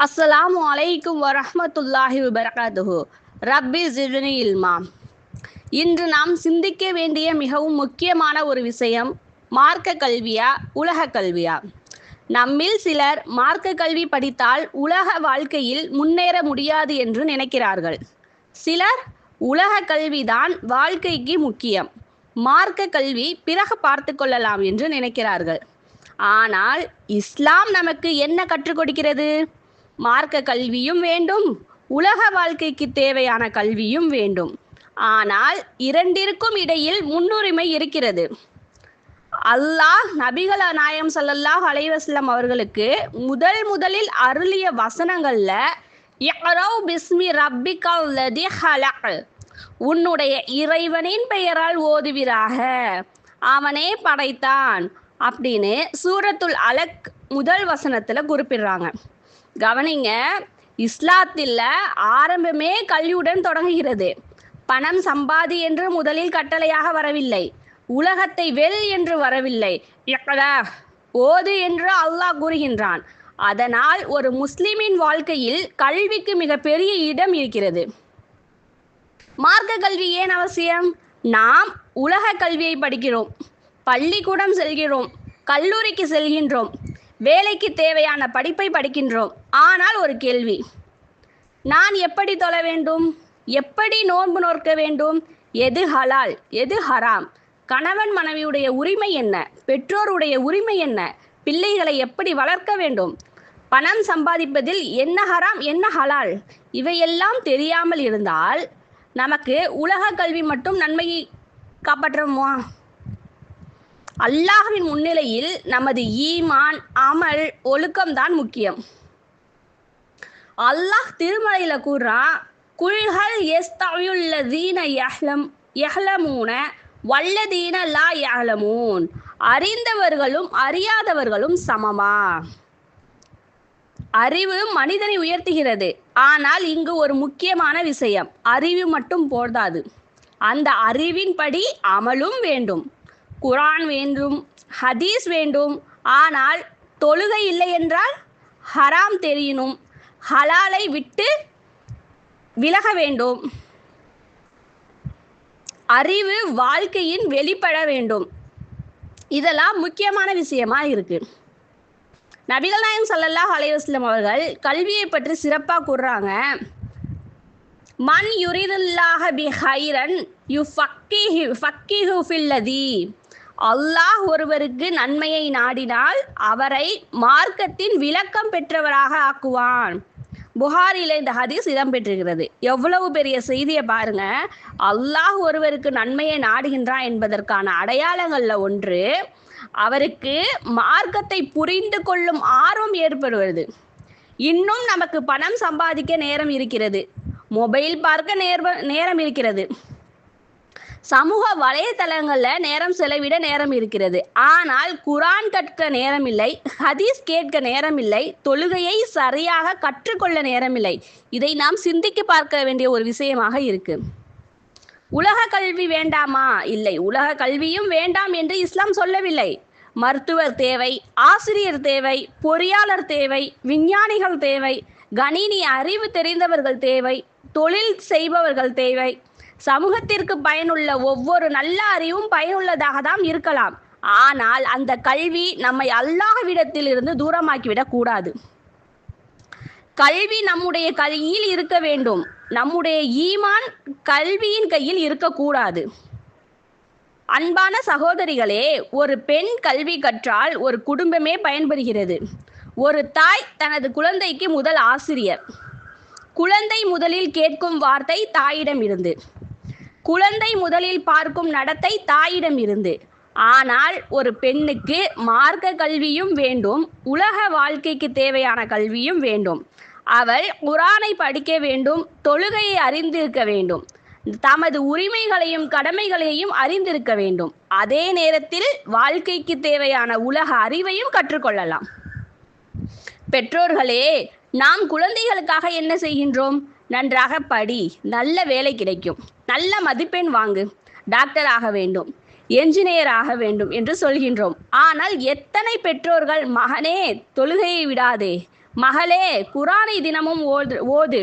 அஸ்ஸலாமு அலைக்கும் வரஹ்மத்துல்லாஹி வபரகாத்துஹு. ரப்பி ஜித்னி இல்மா. இன்று நாம் சிந்திக்க வேண்டிய மிகவும் முக்கியமான ஒரு விஷயம், மார்க்க கல்வியா உலக கல்வியா? நம்மில் சிலர் மார்க்க கல்வி படித்தால் உலக வாழ்க்கையில் முன்னேற முடியாது என்று நினைக்கிறார்கள். சிலர் உலக கல்விதான் வாழ்க்கைக்கு முக்கியம், மார்க்க கல்வி பிறகு பார்த்து கொள்ளலாம் என்று நினைக்கிறார்கள். ஆனால் இஸ்லாம் நமக்கு என்ன கற்றுக் கொடுக்கிறது? மார்க்க கல்வியும் வேண்டும், உலக வாழ்க்கைக்கு தேவையான கல்வியும் வேண்டும். ஆனால் இரண்டிற்கும் இடையில் முன்னுரிமை இருக்கிறது. அல்லாஹ் நபிகள் நாயகம் ஸல்லல்லாஹு அலைஹி வஸல்லம் அவர்களுக்கு முதலில் அருளிய வசனங்கள்ல இக்ரௌ பிஸ்மி ரப்பிக்கல் லதி ஹலக், உன்னுடைய இறைவனின் பெயரால் ஓதுவீராக, அவனே படைத்தான் அப்படின்னு சூரத்துல் அலக் முதல் வசனத்துல குறிப்பிடுறாங்க. கவனிங்க, இஸ்லாத்தில் ஆரம்பமே கல்வியுடன் தொடங்குகிறது. பணம் சம்பாதி என்று முதலில் கட்டளையாக வரவில்லை, உலகத்தை வெல் என்று வரவில்லை, இக்ரா ஓது என்று அல்லாஹ் கூறுகின்றான். அதனால் ஒரு முஸ்லிமின் வாழ்க்கையில் கல்விக்கு மிகப்பெரிய இடம் இருக்கிறது. மார்க்க கல்வி ஏன் அவசியம்? நாம் உலக கல்வியை படிக்கிறோம், பள்ளிக்கூடம் செல்கிறோம், கல்லூரிக்கு செல்கின்றோம், வேலைக்கு தேவையான படிப்பை படிக்கின்றோம். ஆனால் ஒரு கேள்வி, நான் எப்படி தொழ வேண்டும்? எப்படி நோன்பு நோக்க வேண்டும்? எது ஹலால், எது ஹராம்? கணவன் மனைவியுடைய உரிமை என்ன? பெற்றோருடைய உரிமை என்ன? பிள்ளைகளை எப்படி வளர்க்க வேண்டும்? பணம் சம்பாதிப்பதில் என்ன ஹராம், என்ன ஹலால்? இவையெல்லாம் தெரியாமல் இருந்தால் நமக்கு உலக கல்வி மட்டும் நன்மையை காப்பாற்றுமா? அல்லாஹ்வின் முன்னிலையில் நமது ஈமான், அமல், ஒழுக்கம்தான் முக்கியம். அல்லாஹ் திருமலையில கூறான், குல்ஹல் யஸ்தவியுல்லதீன யஹ்லமூன வல்லதீன லா யஹ்லமூன், அறிந்தவர்களும் அறியாதவர்களும் சமமா? அறிவு மனிதனை உயர்த்துகிறது. ஆனால் இங்கு ஒரு முக்கியமான விஷயம், அறிவு மட்டும் போதாது, அந்த அறிவின்படி அமலும் வேண்டும். குரான் வேண்டும், ஹதீஸ் வேண்டும். ஆனால் தொழுகை இல்லை என்றால் ஹராம் தெரியணும், ஹலாலை விட்டு விலக வேண்டும். அறிவு வாழ்க்கையின் வெளிப்பட வேண்டும். இதெல்லாம் முக்கியமான விஷயமா இருக்கு. நபிகள் நாயகம் ஸல்லல்லாஹு அலைஹி வஸல்லம் அவர்கள் கல்வியை பற்றி சிறப்பாக கூறுறாங்க. மன் யுரிதுல்லாஹ பி ஹைரன் யுஃபக்கிஹு ஃபில்லதி, அல்லாஹ் ஒருவருக்கு நன்மையை நாடினால் அவரை மார்க்கத்தின் விளக்கம் பெற்றவராக ஆக்குவான். புகாரில இந்த ஹதீஸ் இடம்பெற்றிருக்கிறது. எவ்வளவு பெரிய செய்தியை பாருங்க. அல்லாஹ் ஒருவருக்கு நன்மையை நாடுகின்றான் என்பதற்கான அடையாளங்கள்ல ஒன்று, அவருக்கு மார்க்கத்தை புரிந்து கொள்ளும் ஆர்வம் ஏற்படுவது. இன்னும் நமக்கு பணம் சம்பாதிக்க நேரம் இருக்கிறது, மொபைல் பார்க்க நேரம் இருக்கிறது, சமூக வலைதளங்கள்ல நேரம் செலவிட நேரம் இருக்கிறது. ஆனால் குரான் கற்க நேரம் இல்லை, ஹதீஸ் கேட்க நேரம் இல்லை, தொழுகையை சரியாக கற்றுக்கொள்ள நேரம் இல்லை. இதை நாம் சிந்திக்க பார்க்க வேண்டிய ஒரு விஷயமாக இருக்கு. உலக கல்வி வேண்டாமா? இல்லை, உலக கல்வியும் வேண்டாம் என்று இஸ்லாம் சொல்லவில்லை. மருத்துவர் தேவை, ஆசிரியர் தேவை, பொறியாளர் தேவை, விஞ்ஞானிகள் தேவை, கணினி அறிவு தெரிந்தவர்கள் தேவை, தொழில் செய்பவர்கள் தேவை. சமூகத்திற்கு பயனுள்ள ஒவ்வொரு நல்ல அறிவும் பயனுள்ளதாக தான் இருக்கலாம். ஆனால் அந்த கல்வி நம்மை அல்லாஹ்விடத்தில் இருந்து தூரமாக்கிவிடக் கூடாது. கல்வி நம்முடைய கையில் இருக்க வேண்டும், நம்முடைய ஈமான் கல்வியின் கையில் இருக்கக்கூடாது. அன்பான சகோதரிகளே, ஒரு பெண் கல்வி கற்றால் ஒரு குடும்பமே பயன்பெறுகிறது. ஒரு தாய் தனது குழந்தைக்கு முதல் ஆசிரியர். குழந்தை முதலில் கேட்கும் வார்த்தை தாயிடம் இருந்து, குழந்தை முதலில் பார்க்கும் நடத்தை தாயிடம் இருந்து. ஆனால் ஒரு பெண்ணுக்கு மார்க்க கல்வியும் வேண்டும், உலக வாழ்க்கைக்கு தேவையான கல்வியும் வேண்டும். அவள் குரானை படிக்க வேண்டும், தொழுகையை அறிந்திருக்க வேண்டும், தமது உரிமைகளையும் கடமைகளையும் அறிந்திருக்க வேண்டும். அதே நேரத்தில் வாழ்க்கைக்கு தேவையான உலக அறிவையும் கற்றுக்கொள்ளலாம். பெற்றோர்களே, நாம் குழந்தைகளுக்காக என்ன செய்கின்றோம்? நன்றாக படி, நல்ல வேலை கிடைக்கும், நல்ல மதிப்பெண் வாங்கு, டாக்டர் ஆக வேண்டும், என்ஜினியர் ஆக வேண்டும் என்று சொல்கின்றோம். ஆனால் எத்தனை பெற்றோர்கள், மகனே தொழுகையை விடாதே, மகளே, குரானை தினமும் ஓது,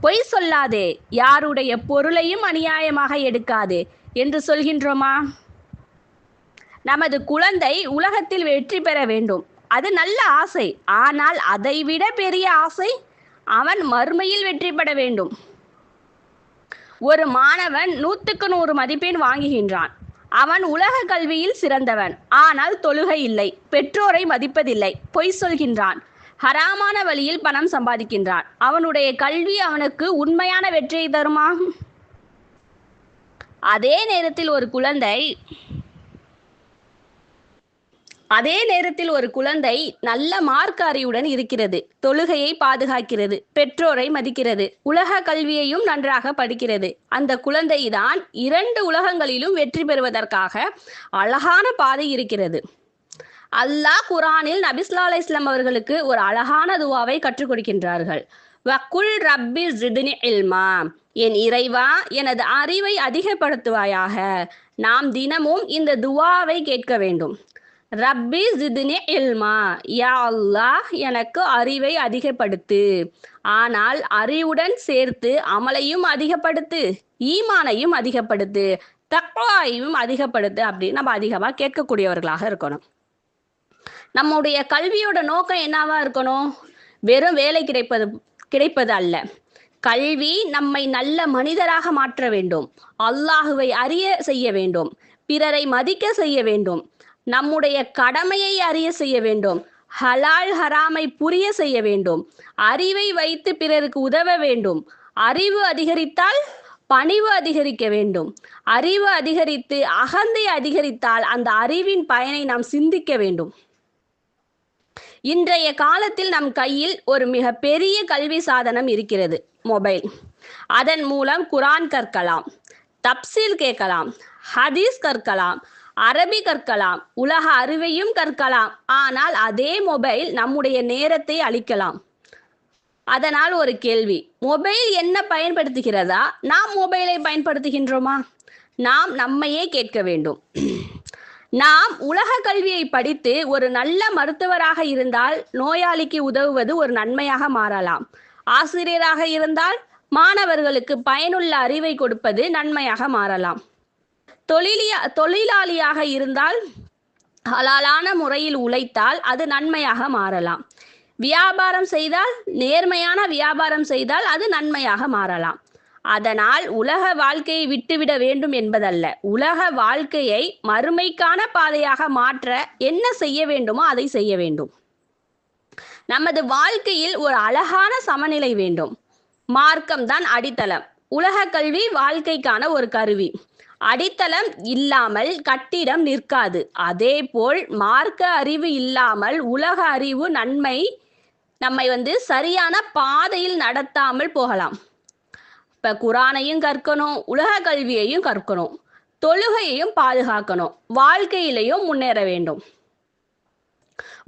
பொய் சொல்லாதே, யாருடைய பொருளையும் அநியாயமாக எடுக்காதே என்று சொல்கின்றோமா? நமது குழந்தை உலகத்தில் வெற்றி பெற வேண்டும், அது நல்ல ஆசை. ஆனால் அதைவிட பெரிய ஆசை அவன் மறுமையில் வெற்றி பெற வேண்டும். ஒரு மாணவன் 100க்கு 100 மதிப்பெண் வாங்குகின்றான். அவன் உலக கல்வியில் சிறந்தவன். ஆனால் தொழுகை இல்லை, பெற்றோரை மதிப்பதில்லை, பொய் சொல்கின்றான், ஹராமான வழியில் பணம் சம்பாதிக்கின்றான். அவனுடைய கல்வி அவனுக்கு உண்மையான வெற்றியை தருமா? அதே நேரத்தில் ஒரு குழந்தை நல்ல மார்க்க அறிவுடன் இருக்கிறது, தொழுகையை பாதுகாக்கிறது, பெற்றோரை மதிக்கிறது, உலக கல்வியையும் நன்றாக படிக்கிறது. அந்த குழந்தை தான் 2 உலகங்களிலும் வெற்றி பெறுவதற்காக அழகான பாதை இருக்கிறது. அல்லாஹ் குரானில் நபி ஸல்லல்லாஹு அலைஹி வஸல்லம் அவர்களுக்கு ஒரு அழகான துவாவை கற்றுக் கொடுக்கின்றார்கள். வக்குல் ரப்பி ஜித்னி இல்மா, என் இறைவா எனது அறிவை அதிகப்படுத்துவாயாக. நாம் தினமும் இந்த துவாவை கேட்க வேண்டும். ரப்பி ஜித்னி இல்மா, யா அல்லாஹ் எனக்கு அறிவை அதிகப்படுத்து. ஆனால் அறிவுடன் சேர்த்து அமலையும் அதிகப்படுத்து, ஈமானையும் அதிகப்படுத்து, தக்வாவையும் அதிகப்படுத்து அப்படின்னு நம்ம அதிகமாக கேட்கக்கூடியவர்களாக இருக்கணும். நம்முடைய கல்வியோட நோக்கம் என்னவா இருக்கணும்? வெறும் வேலை கிடைப்பது அல்ல. கல்வி நம்மை நல்ல மனிதராக மாற்ற வேண்டும், அல்லாஹுவை அறிய செய்ய வேண்டும், பிறரை மதிக்க செய்ய வேண்டும், நம்முடைய கடமையை அறிய செய்ய வேண்டும், ஹலால் ஹராமை புரிய செய்ய வேண்டும், அறிவை வைத்து பிறருக்கு உதவ வேண்டும். அறிவு அதிகரித்தால் பணிவு அதிகரிக்க வேண்டும். அறிவு அதிகரித்து அகந்தை அதிகரித்தால் அந்த அறிவின் பயனை நாம் சிந்திக்க வேண்டும். இன்றைய காலத்தில் நம் கையில் ஒரு மிக பெரிய கல்வி சாதனம் இருக்கிறது, மொபைல். அதன் மூலம் குரான் கற்கலாம், தப்சீர் கேட்கலாம், ஹதீஸ் கற்கலாம், அரபி கற்கலாம், உலக அறிவையும் கற்கலாம். ஆனால் அதே மொபைல் நம்முடைய நேரத்தை அழிக்கலாம். அதனால் ஒரு கேள்வி, மொபைல் என்ன பயன்படுத்துகிறதா, நாம் மொபைலை பயன்படுத்துகின்றோமா? நாம் நம்மையே கேட்க வேண்டும். நாம் உலக கல்வியை படித்து ஒரு நல்ல மருத்துவராக இருந்தால் நோயாளிக்கு உதவுவது ஒரு நன்மையாக மாறலாம். ஆசிரியராக இருந்தால் மாணவர்களுக்கு பயனுள்ள அறிவை கொடுப்பது நன்மையாக மாறலாம். தொழிலாளியாக இருந்தால் ஹலாலான முறையில் உழைத்தால் அது நன்மையாக மாறலாம். வியாபாரம் செய்தால், நேர்மையான வியாபாரம் செய்தால் அது நன்மையாக மாறலாம். அதனால் உலக வாழ்க்கையை விட்டுவிட வேண்டும் என்பதல்ல, உலக வாழ்க்கையை மறுமைக்கான பாதையாக மாற்ற என்ன செய்ய வேண்டுமோ அதை செய்ய வேண்டும். நமது வாழ்க்கையில் ஒரு அழகான சமநிலை வேண்டும். மார்க்கம்தான் அடித்தளம். உலக கல்வி வாழ்க்கைக்கான ஒரு கருவி. அடித்தளம் இல்லாமல் கட்டிடம் நிற்காது. அதேபோல் மார்க்க அறிவு இல்லாமல் உலக அறிவு நம்மை சரியான பாதையில் நடத்தாமல் போகலாம். இப்போ குரானையும் கற்கணும், உலக கல்வியையும் கற்கணும், தொழுகையையும் பாதுகாக்கணும், வாழ்க்கையிலையும் முன்னேற வேண்டும்.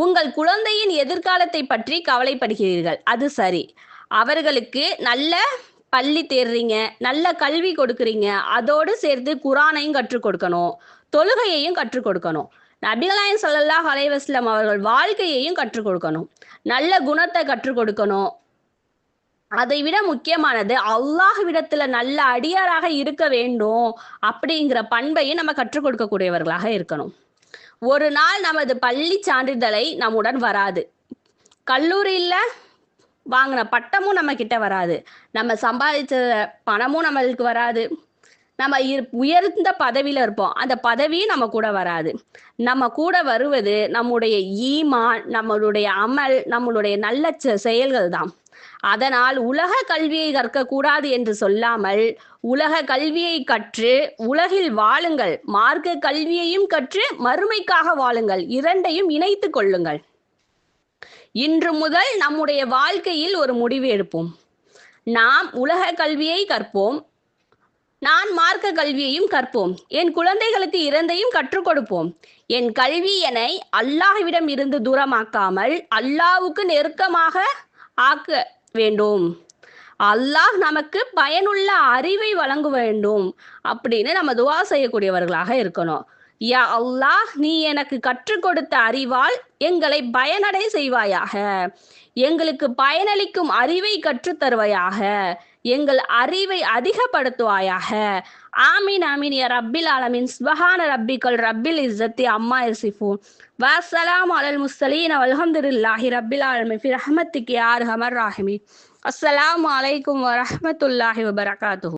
உங்கள் குழந்தையின் எதிர்காலத்தை பற்றி கவலைப்படுகிறீர்கள், அது சரி. அவர்களுக்கு நல்ல பள்ளி தேடுறீங்க, நல்ல கல்வி கொடுக்குறீங்க, அதோடு சேர்த்து குரானையும் கற்றுக் கொடுக்கணும், தொழுகையையும் கற்றுக் கொடுக்கணும். நபிகள் நாயகம் ஸல்லல்லாஹு அலைஹி வஸல்லம் அவர்கள் வாழ்க்கையையும் கற்றுக் கொடுக்கணும், நல்ல குணத்தை கற்றுக் கொடுக்கணும். அதை விட முக்கியமானது அல்லாஹ்விடத்துல நல்ல அடியாராக இருக்க வேண்டும் அப்படிங்கிற பண்பையும் நம்ம கற்றுக் கொடுக்கக்கூடியவர்களாக இருக்கணும். ஒரு நாள் நமது பள்ளி சான்றிதழை நம்முடன் வராது, கல்லூரியில் வாங்கின பட்டமும் நம்ம கிட்ட வராது, நம்ம சம்பாதிச்ச பணமும் நம்மளுக்கு வராது, நம்ம உயர்ந்த பதவியில் இருப்போம், அந்த பதவியும் நம்ம கூட வராது. நம்ம கூட வருவது நம்முடைய ஈமான், நம்மளுடைய அமல், நம்மளுடைய நல்ல செயல்கள் தான். அதனால் உலக கல்வியை கற்கக்கூடாது என்று சொல்லாமல் உலக கல்வியை கற்று உலகில் வாழுங்கள், மார்க்க கல்வியையும் கற்று மறுமைக்காக வாழுங்கள், இரண்டையும் இணைத்து கொள்ளுங்கள். இன்று முதல் நம்முடைய வாழ்க்கையில் ஒரு முடிவு எடுப்போம். நாம் உலக கல்வியை கற்போம், நான் மார்க்க கல்வியையும் கற்போம், என் குழந்தைகளுக்கு இரண்டையும் கற்றுக் கொடுப்போம். என் கல்வி என்னை அல்லாஹ்விடம் இருந்து தூரமாக்காமல் அல்லாஹ்வுக்கு நெருக்கமாக ஆக்க வேண்டும். அல்லாஹ் நமக்கு பயனுள்ள அறிவை வழங்க வேண்டும் அப்படின்னு நம்ம துவா செய்யக்கூடியவர்களாக இருக்கணும். யா அல்லாஹ், நீ எனக்கு கற்றுக் கொடுத்த அறிவால் எங்களை பயனடை செய்வாயாக. எங்களுக்கு பயனளிக்கும் அறிவை கற்றுத் தருவாயாக. எங்கள் அறிவை அதிகப்படுத்துவாயாக. ஆமீன் ஆமீன் யா ரப்பில் ஆலமீன். சுப்ஹான ரப்பிக்கல் ரப்பில் இஸ்ஸத்தி அம்மா யசிஃபூன். வஸ்ஸலாமு அலல் முர்ஸலீன் வல்ஹம்துலில்லாஹி ரப்பில் ஆலமீன். ஃபி ரஹ்மத்திக யா அர்ஹமர் ராஹிமீன். அஸ்ஸலாமு அலைக்கும் வரஹ்மத்துல்லாஹி வபரகாத்துஹு.